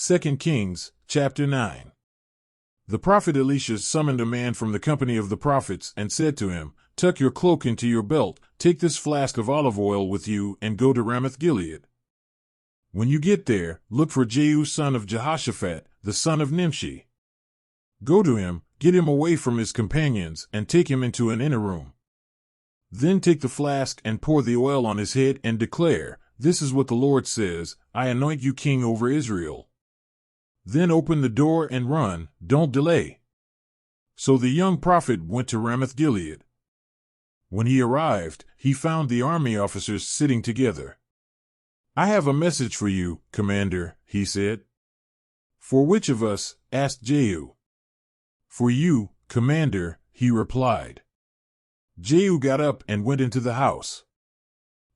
2 Kings, chapter 9. The prophet Elisha summoned a man from the company of the prophets and said to him, "Tuck your cloak into your belt, take this flask of olive oil with you, and go to Ramoth-Gilead. When you get there, look for Jehu son of Jehoshaphat, the son of Nimshi. Go to him, get him away from his companions, and take him into an inner room. Then take the flask and pour the oil on his head and declare, 'This is what the Lord says, I anoint you king over Israel.' Then open the door and run, don't delay." So the young prophet went to Ramoth-Gilead. When he arrived, he found the army officers sitting together. "I have a message for you, commander," he said. "For which of us?" asked Jehu. "For you, commander," he replied. Jehu got up and went into the house.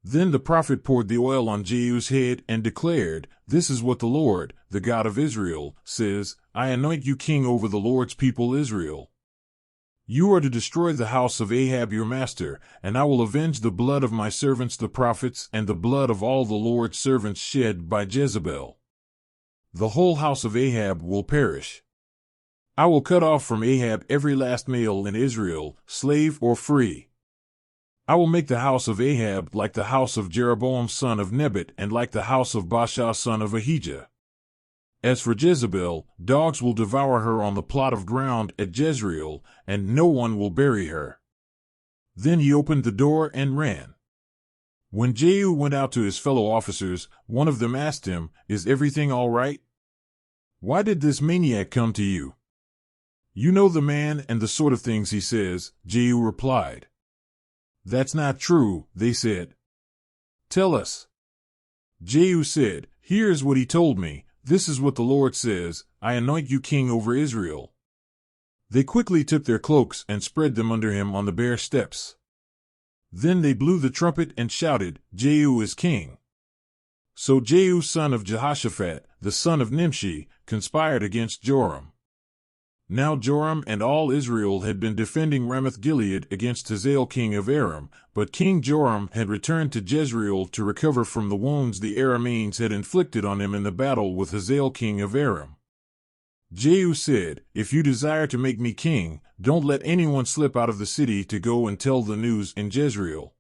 Then the prophet poured the oil on Jehu's head and declared, "This is what the Lord, the God of Israel, says, I anoint you king over the Lord's people Israel. You are to destroy the house of Ahab your master, and I will avenge the blood of my servants the prophets and the blood of all the Lord's servants shed by Jezebel. The whole house of Ahab will perish. I will cut off from Ahab every last male in Israel, slave or free. I will make the house of Ahab like the house of Jeroboam son of Nebat and like the house of Baasha son of Ahijah. As for Jezebel, dogs will devour her on the plot of ground at Jezreel, and no one will bury her." Then he opened the door and ran. When Jehu went out to his fellow officers, one of them asked him, "Is everything all right? Why did this maniac come to you?" "You know the man and the sort of things he says," Jehu replied. "That's not true," they said. "Tell us." Jehu said, "Here's what he told me. This is what the Lord says, I anoint you king over Israel." They quickly took their cloaks and spread them under him on the bare steps. Then they blew the trumpet and shouted, "Jehu is king." So Jehu son of Jehoshaphat, the son of Nimshi, conspired against Joram. Now Joram and all Israel had been defending Ramoth-Gilead against Hazael king of Aram, but King Joram had returned to Jezreel to recover from the wounds the Arameans had inflicted on him in the battle with Hazael king of Aram. Jehu said, "If you desire to make me king, don't let anyone slip out of the city to go and tell the news in Jezreel."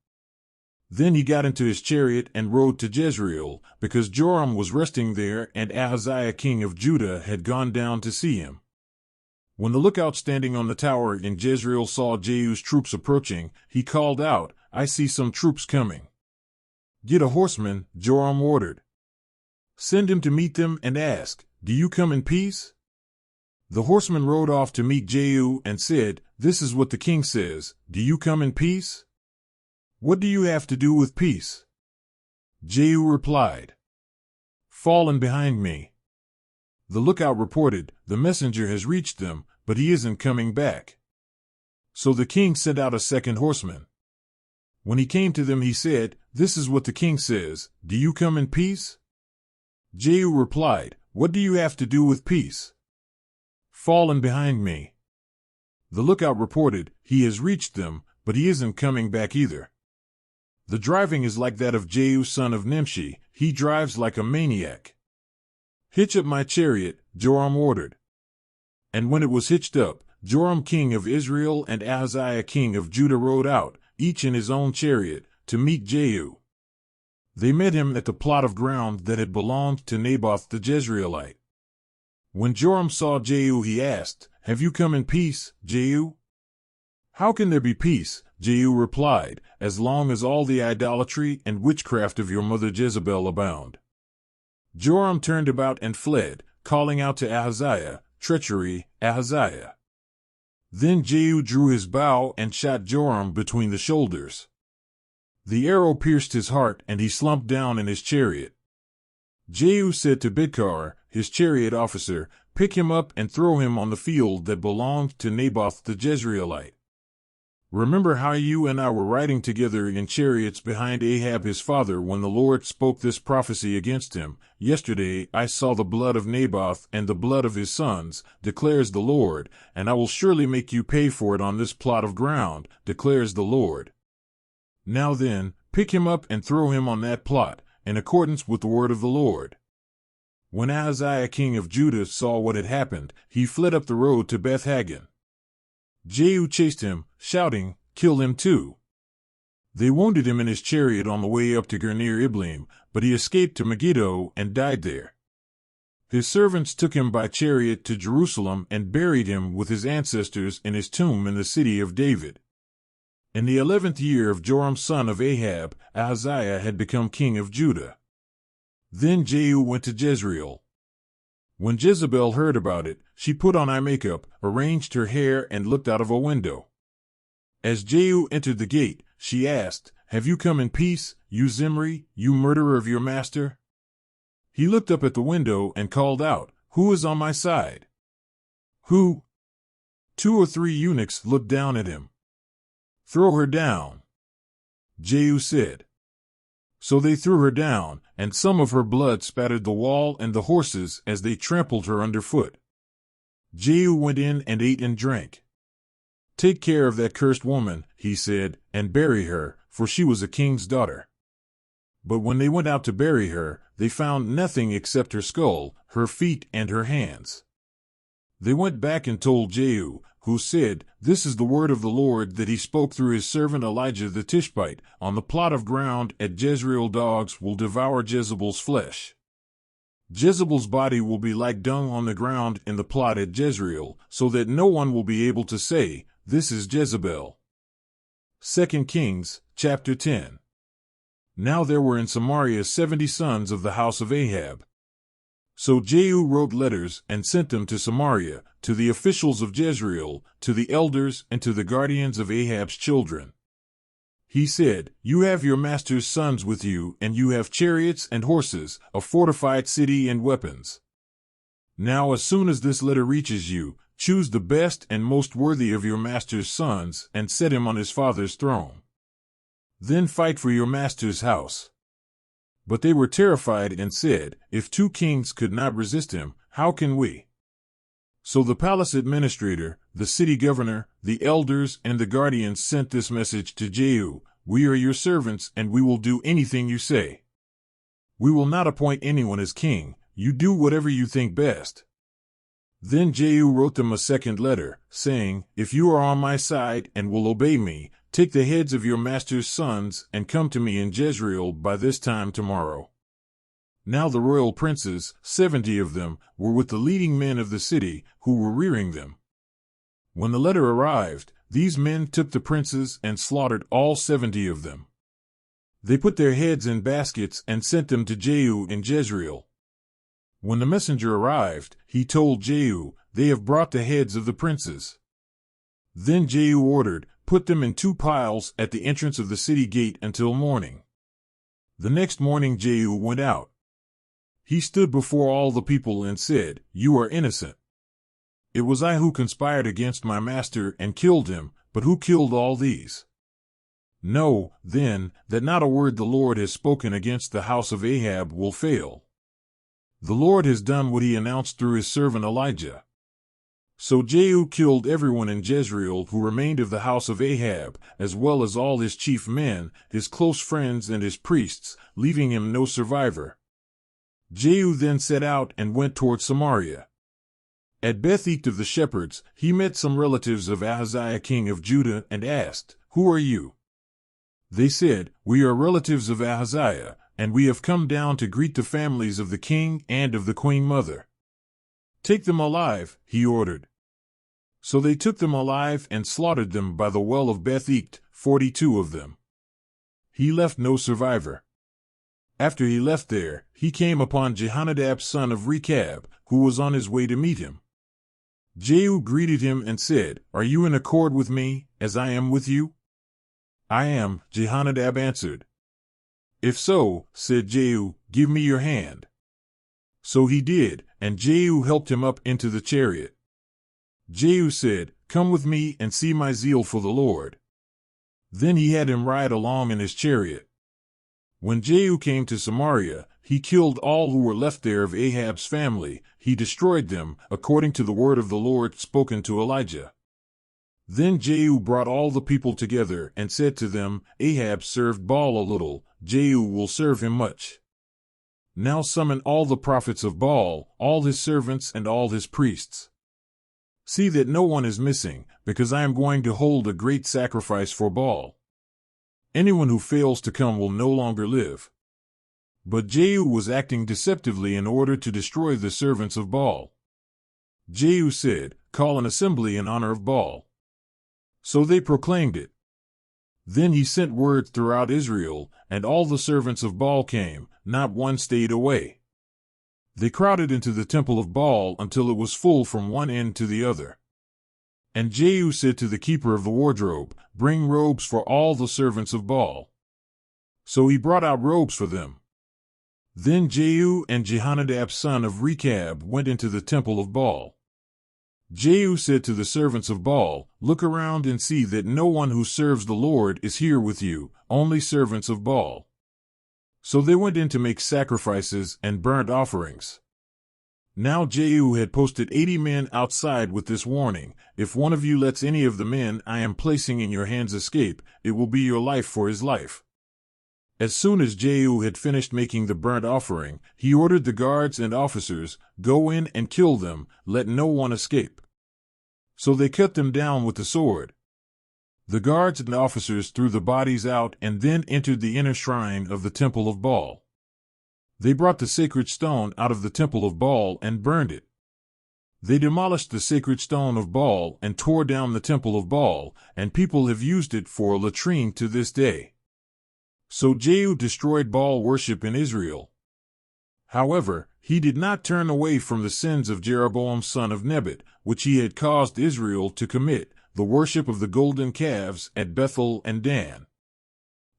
Then he got into his chariot and rode to Jezreel, because Joram was resting there and Ahaziah king of Judah had gone down to see him. When the lookout standing on the tower in Jezreel saw Jehu's troops approaching, he called out, "I see some troops coming." "Get a horseman," Joram ordered. "Send him to meet them and ask, 'Do you come in peace?'" The horseman rode off to meet Jehu and said, "This is what the king says, do you come in peace?" "What do you have to do with peace?" Jehu replied, "Fall in behind me." The lookout reported, "The messenger has reached them, but he isn't coming back." So the king sent out a second horseman. When he came to them he said, "This is what the king says, do you come in peace?" Jehu replied, "What do you have to do with peace? Fall in behind me." The lookout reported, "He has reached them, but he isn't coming back either." The driving is like that of Jehu son of Nimshi, he drives like a maniac. "Hitch up my chariot," Joram ordered. And when it was hitched up, Joram king of Israel and Ahaziah king of Judah rode out, each in his own chariot, to meet Jehu. They met him at the plot of ground that had belonged to Naboth the Jezreelite. When Joram saw Jehu he asked, "Have you come in peace, Jehu?" "How can there be peace," Jehu replied, "as long as all the idolatry and witchcraft of your mother Jezebel abound?" Joram turned about and fled, calling out to Ahaziah, "Treachery, Ahaziah." Then Jehu drew his bow and shot Joram between the shoulders. The arrow pierced his heart and he slumped down in his chariot. Jehu said to Bidkar, his chariot officer, "Pick him up and throw him on the field that belonged to Naboth the Jezreelite. Remember how you and I were riding together in chariots behind Ahab his father when the Lord spoke this prophecy against him. Yesterday I saw the blood of Naboth and the blood of his sons, declares the Lord, and I will surely make you pay for it on this plot of ground, declares the Lord. Now then, pick him up and throw him on that plot, in accordance with the word of the Lord." When Ahaziah king of Judah saw what had happened, he fled up the road to Beth-Haggan. Jehu chased him, shouting, "Kill him too!" They wounded him in his chariot on the way up to Ger-near-Iblim, but he escaped to Megiddo and died there. His servants took him by chariot to Jerusalem and buried him with his ancestors in his tomb in the city of David. In the 11th year of Joram son of Ahab, Ahaziah had become king of Judah. Then Jehu went to Jezreel. When Jezebel heard about it, she put on eye makeup, arranged her hair, and looked out of a window. As Jehu entered the gate, she asked, "Have you come in peace, you Zimri, you murderer of your master?" He looked up at the window and called out, "Who is on my side?" "Who?" 2 or 3 eunuchs looked down at him. "Throw her down," Jehu said. So they threw her down, and some of her blood spattered the wall and the horses as they trampled her underfoot. Jehu went in and ate and drank. "Take care of that cursed woman," he said, "and bury her, for she was a king's daughter." But when they went out to bury her, they found nothing except her skull, her feet, and her hands. They went back and told Jehu, who said, "This is the word of the Lord that he spoke through his servant Elijah the Tishbite. On the plot of ground at Jezreel dogs will devour Jezebel's flesh. Jezebel's body will be like dung on the ground in the plot at Jezreel, so that no one will be able to say, 'This is Jezebel.'" 2 Kings, chapter 10. Now there were in Samaria 70 sons of the house of Ahab. So Jehu wrote letters and sent them to Samaria, to the officials of Jezreel, to the elders, and to the guardians of Ahab's children. He said, "You have your master's sons with you, and you have chariots and horses, a fortified city and weapons. Now as soon as this letter reaches you, choose the best and most worthy of your master's sons, and set him on his father's throne. Then fight for your master's house." But they were terrified and said, "If 2 kings could not resist him, how can we?" So the palace administrator, the city governor, the elders, and the guardians sent this message to Jehu, "We are your servants, and we will do anything you say. We will not appoint anyone as king. You do whatever you think best." Then Jehu wrote them a second letter, saying, "If you are on my side and will obey me, take the heads of your master's sons and come to me in Jezreel by this time tomorrow." Now the royal princes, 70 of them, were with the leading men of the city, who were rearing them. When the letter arrived, these men took the princes and slaughtered all 70 of them. They put their heads in baskets and sent them to Jehu in Jezreel. When the messenger arrived, he told Jehu, "They have brought the heads of the princes." Then Jehu ordered, "Put them in 2 piles at the entrance of the city gate until morning." The next morning Jehu went out. He stood before all the people and said, "You are innocent. It was I who conspired against my master and killed him, but who killed all these? Know, then, that not a word the Lord has spoken against the house of Ahab will fail. The Lord has done what he announced through his servant Elijah." So Jehu killed everyone in Jezreel who remained of the house of Ahab, as well as all his chief men, his close friends, and his priests, leaving him no survivor. Jehu then set out and went toward Samaria. At Beth-Eked of the shepherds, he met some relatives of Ahaziah king of Judah and asked, "Who are you?" They said, "We are relatives of Ahaziah, and we have come down to greet the families of the king and of the queen mother." "Take them alive," he ordered. So they took them alive and slaughtered them by the well of Beth-Eked, 42 of them. He left no survivor. After he left there, he came upon Jehonadab son of Rechab, who was on his way to meet him. Jehu greeted him and said, "Are you in accord with me, as I am with you?" "I am," Jehonadab answered. "If so," said Jehu, "give me your hand." So he did, and Jehu helped him up into the chariot. Jehu said, "Come with me and see my zeal for the Lord." Then he had him ride along in his chariot. When Jehu came to Samaria, he killed all who were left there of Ahab's family. He destroyed them, according to the word of the Lord spoken to Elijah. Then Jehu brought all the people together and said to them, "Ahab served Baal a little, Jehu will serve him much. Now summon all the prophets of Baal, all his servants and all his priests. See that no one is missing, because I am going to hold a great sacrifice for Baal. Anyone who fails to come will no longer live." But Jehu was acting deceptively in order to destroy the servants of Baal. Jehu said, "Call an assembly in honor of Baal." So they proclaimed it. Then he sent word throughout Israel, and all the servants of Baal came, not one stayed away. They crowded into the temple of Baal until it was full from one end to the other. And Jehu said to the keeper of the wardrobe, "Bring robes for all the servants of Baal." So he brought out robes for them. Then Jehu and Jehonadab son of Rechab went into the temple of Baal. Jehu said to the servants of Baal, "Look around and see that no one who serves the Lord is here with you, only servants of Baal." So they went in to make sacrifices and burnt offerings. Now Jehu had posted 80 men outside with this warning: "If one of you lets any of the men I am placing in your hands escape, it will be your life for his life." As soon as Jehu had finished making the burnt offering, he ordered the guards and officers, "Go in and kill them, let no one escape." So they cut them down with the sword. The guards and officers threw the bodies out and then entered the inner shrine of the temple of Baal. They brought the sacred stone out of the temple of Baal and burned it. They demolished the sacred stone of Baal and tore down the temple of Baal, and people have used it for a latrine to this day. So Jehu destroyed Baal worship in Israel. However, he did not turn away from the sins of Jeroboam son of Nebat, which he had caused Israel to commit, the worship of the golden calves at Bethel and Dan.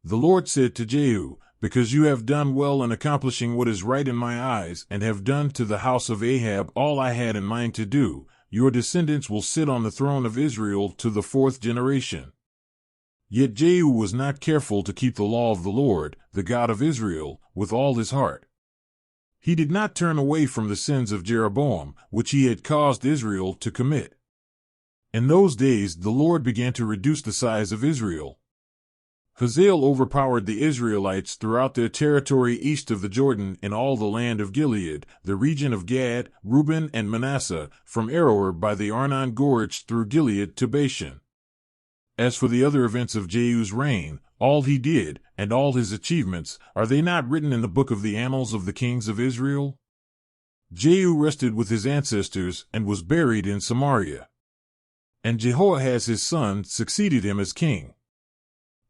The Lord said to Jehu, "Because you have done well in accomplishing what is right in my eyes, and have done to the house of Ahab all I had in mind to do, your descendants will sit on the throne of Israel to the 4th generation." Yet Jehu was not careful to keep the law of the Lord, the God of Israel, with all his heart. He did not turn away from the sins of Jeroboam, which he had caused Israel to commit. In those days the Lord began to reduce the size of Israel. Hazael overpowered the Israelites throughout their territory east of the Jordan in all the land of Gilead, the region of Gad, Reuben, and Manasseh, from Aroer by the Arnon Gorge through Gilead to Bashan. As for the other events of Jehu's reign, all he did, and all his achievements, are they not written in the book of the annals of the kings of Israel? Jehu rested with his ancestors and was buried in Samaria. And Jehoahaz his son succeeded him as king.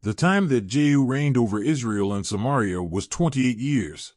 The time that Jehu reigned over Israel and Samaria was 28 years.